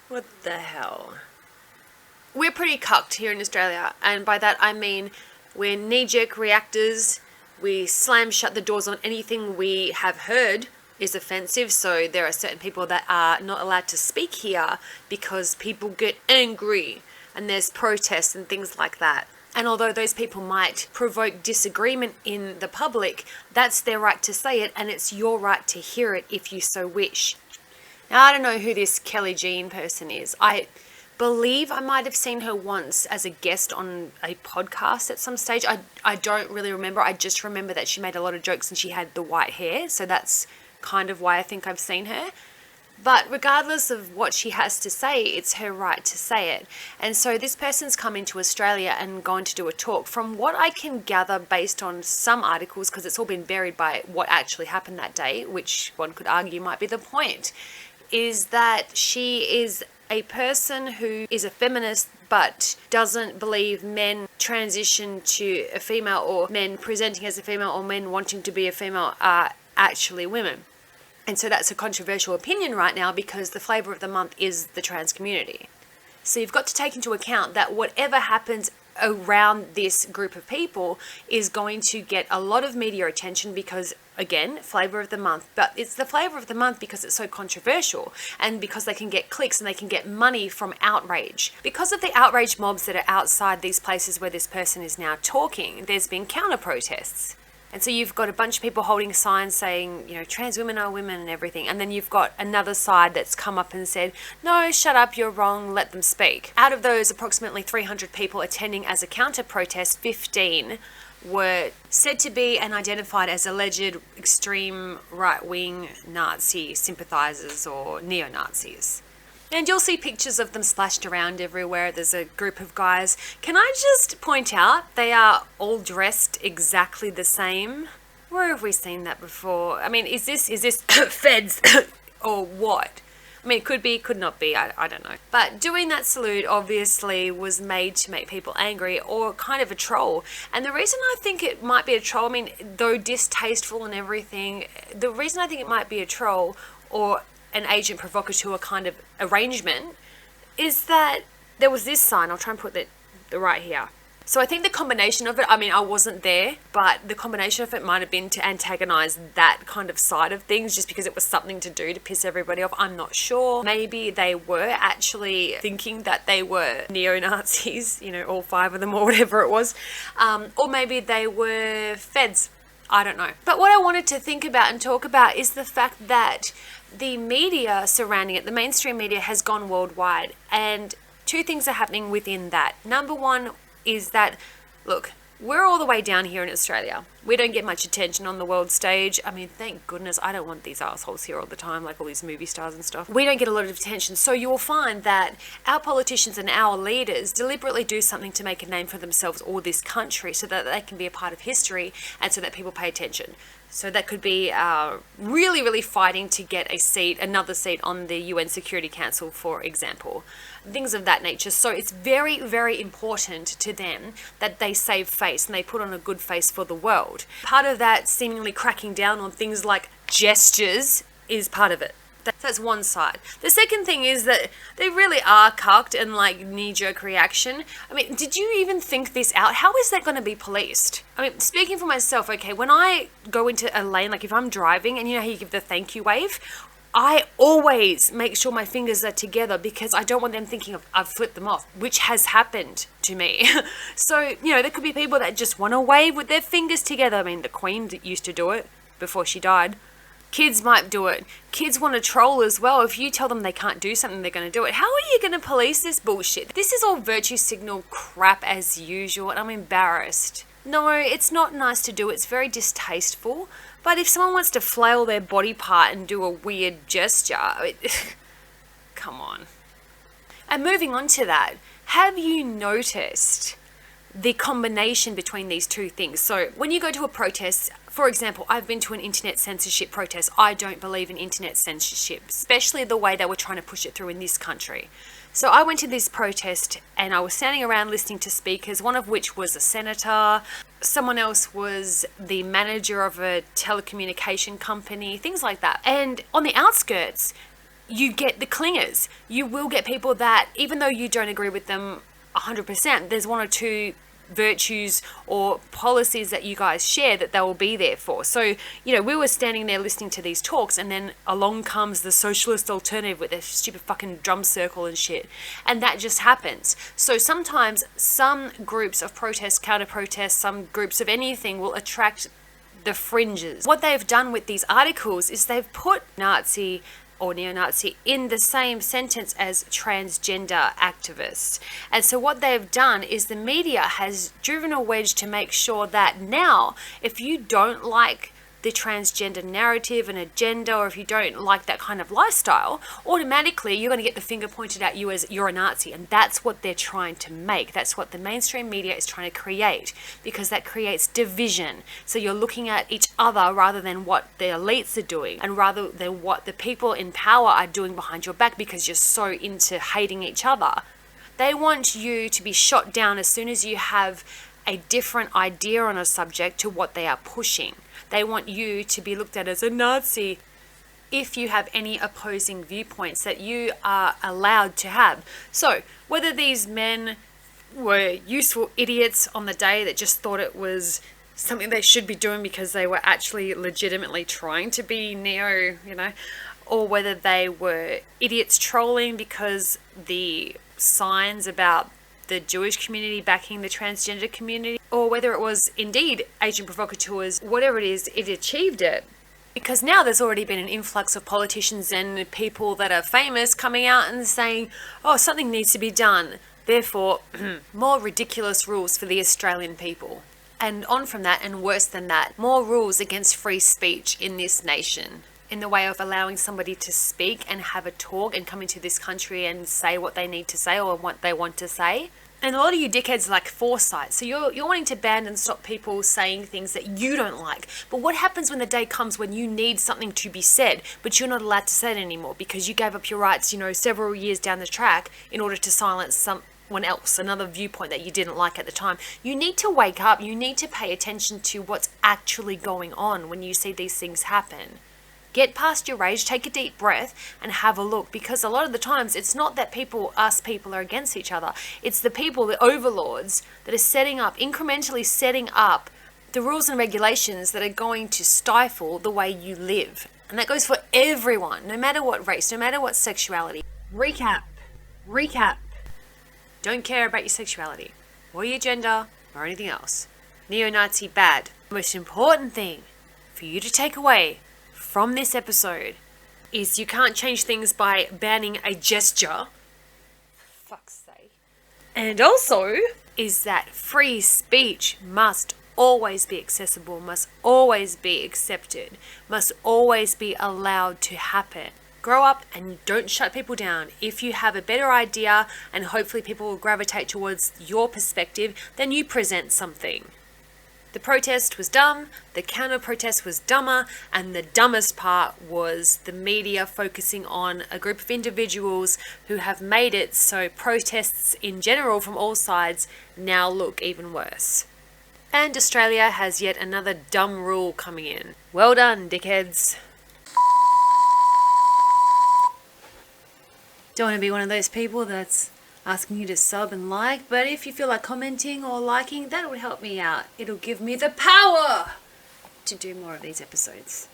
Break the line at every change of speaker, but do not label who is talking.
What the hell? We're pretty cucked here in Australia, and by that I mean we're knee-jerk reactors. We slam shut the doors on anything we have heard is offensive, so there are certain people that are not allowed to speak here because people get angry and there's protests and things like that. And although those people might provoke disagreement in the public, that's their right to say it, and it's your right to hear it if you so wish. Now, I don't know who this Kelly Jean person is. I believe I might have seen her once as a guest on a podcast at some stage. I don't really remember. I just remember that she made a lot of jokes and she had the white hair, so that's kind of why I think I've seen her. But regardless of what she has to say, it's her right to say it. And so this person's come into Australia and gone to do a talk. From what I can gather based on some articles, because it's all been buried by what actually happened that day, which one could argue might be the point, is that she is a person who is a feminist but doesn't believe men transition to a female, or men presenting as a female, or men wanting to be a female are actually women. And so that's a controversial opinion right now because the flavour of the month is the trans community. So you've got to take into account that whatever happens around this group of people is going to get a lot of media attention because, again, flavour of the month. But it's the flavour of the month because it's so controversial and because they can get clicks and they can get money from outrage. Because of the outrage mobs that are outside these places where this person is now talking, there's been counter-protests. And so you've got a bunch of people holding signs saying, trans women are women and everything. And then you've got another side that's come up and said, no, shut up, you're wrong, let them speak. Out of those approximately 300 people attending as a counter-protest, 15 were said to be and identified as alleged extreme right-wing Nazi sympathisers or neo-Nazis. And you'll see pictures of them splashed around everywhere. There's a group of guys. Can I just point out, they are all dressed exactly the same? Where have we seen that before? I mean, is this feds or what? I mean, it could be, could not be, I don't know. But doing that salute obviously was made to make people angry or kind of a troll. And the reason I think it might be a troll, I mean, though distasteful and everything, the reason I think it might be a troll or an agent provocateur kind of arrangement is that there was this sign. I'll try and put the right here. So I think the combination of it, I mean, I wasn't there, but the combination of it might have been to antagonize that kind of side of things just because it was something to do to piss everybody off. I'm not sure. Maybe they were actually thinking that they were neo-Nazis, all 5 of them or whatever it was. Or maybe they were feds. I don't know. But what I wanted to think about and talk about is the fact that the media surrounding it, the mainstream media, has gone worldwide. And 2 things are happening within that. Number 1 is that, look, we're all the way down here in Australia. We don't get much attention on the world stage. I mean, thank goodness, I don't want these assholes here all the time, like all these movie stars and stuff. We don't get a lot of attention. So you'll find that our politicians and our leaders deliberately do something to make a name for themselves or this country so that they can be a part of history and so that people pay attention. So that could be really, really fighting to get another seat on the UN Security Council, for example. Things of that nature. So it's very, very important to them that they save face and they put on a good face for the world. Part of that seemingly cracking down on things like gestures is part of it. That's one side. The second thing is that they really are cucked and like knee-jerk reaction. I mean, did you even think this out? How is that going to be policed? I mean, speaking for myself, okay, when I go into a lane, like if I'm driving and you know how you give the thank you wave, I always make sure my fingers are together because I don't want them thinking I've flipped them off, which has happened to me. So, there could be people that just want to wave with their fingers together. I mean, the Queen used to do it before she died. Kids might do it. Kids want to troll as well. If you tell them they can't do something, they're going to do it. How are you going to police this bullshit? This is all virtue signal crap as usual, and I'm embarrassed. No, it's not nice to do. It's very distasteful. But if someone wants to flail their body part and do a weird gesture, come on. And moving on to that, have you noticed the combination between these 2 things? So when you go to a protest, for example, I've been to an internet censorship protest. I don't believe in internet censorship, especially the way they were trying to push it through in this country. So I went to this protest and I was standing around listening to speakers, one of which was a senator, someone else was the manager of a telecommunication company, things like that. And on the outskirts, you get the clingers. You will get people that, even though you don't agree with them 100%, there's one or two virtues or policies that you guys share that they will be there for. So, we were standing there listening to these talks, and then along comes the socialist alternative with their stupid fucking drum circle and shit. And that just happens. So sometimes some groups of protest, counter-protest, some groups of anything will attract the fringes. What they've done with these articles is they've put Nazi or neo-Nazi in the same sentence as transgender activists. And so what they've done is the media has driven a wedge to make sure that now, if you don't like the transgender narrative and agenda, or if you don't like that kind of lifestyle, automatically you're going to get the finger pointed at you as you're a Nazi. And that's what they're trying to make. That's what the mainstream media is trying to create, because that creates division. So you're looking at each other rather than what the elites are doing, and rather than what the people in power are doing behind your back, because you're so into hating each other. They want you to be shot down as soon as you have a different idea on a subject to what they are pushing. They want you to be looked at as a Nazi if you have any opposing viewpoints that you are allowed to have. So, whether these men were useful idiots on the day that just thought it was something they should be doing because they were actually legitimately trying to be neo, or whether they were idiots trolling because the signs about the Jewish community backing the transgender community, or whether it was indeed agent provocateurs, whatever it is, it achieved it. Because now there's already been an influx of politicians and people that are famous coming out and saying, oh, something needs to be done. Therefore, more ridiculous rules for the Australian people. And on from that, and worse than that, more rules against free speech in this nation, in the way of allowing somebody to speak and have a talk and come into this country and say what they need to say or what they want to say. And a lot of you dickheads like foresight. So you're wanting to ban and stop people saying things that you don't like. But what happens when the day comes when you need something to be said, but you're not allowed to say it anymore because you gave up your rights, several years down the track in order to silence someone else, another viewpoint that you didn't like at the time? You need to wake up. You need to pay attention to what's actually going on when you see these things happen. Get past your rage, take a deep breath, and have a look. Because a lot of the times, it's not that us people are against each other. It's the people, the overlords, that are incrementally setting up the rules and regulations that are going to stifle the way you live. And that goes for everyone, no matter what race, no matter what sexuality. Recap. Don't care about your sexuality, or your gender, or anything else. Neo-Nazi bad. The most important thing for you to take away from this episode is you can't change things by banning a gesture. For fuck's sake. And also is that free speech must always be accessible, must always be accepted, must always be allowed to happen. Grow up and don't shut people down. If you have a better idea and hopefully people will gravitate towards your perspective, then you present something. The protest was dumb, the counter-protest was dumber, and the dumbest part was the media focusing on a group of individuals who have made it so protests in general from all sides now look even worse. And Australia has yet another dumb rule coming in. Well done, dickheads. Don't want to be one of those people that's asking you to sub and like, but if you feel like commenting or liking, that would help me out. It'll give me the power to do more of these episodes.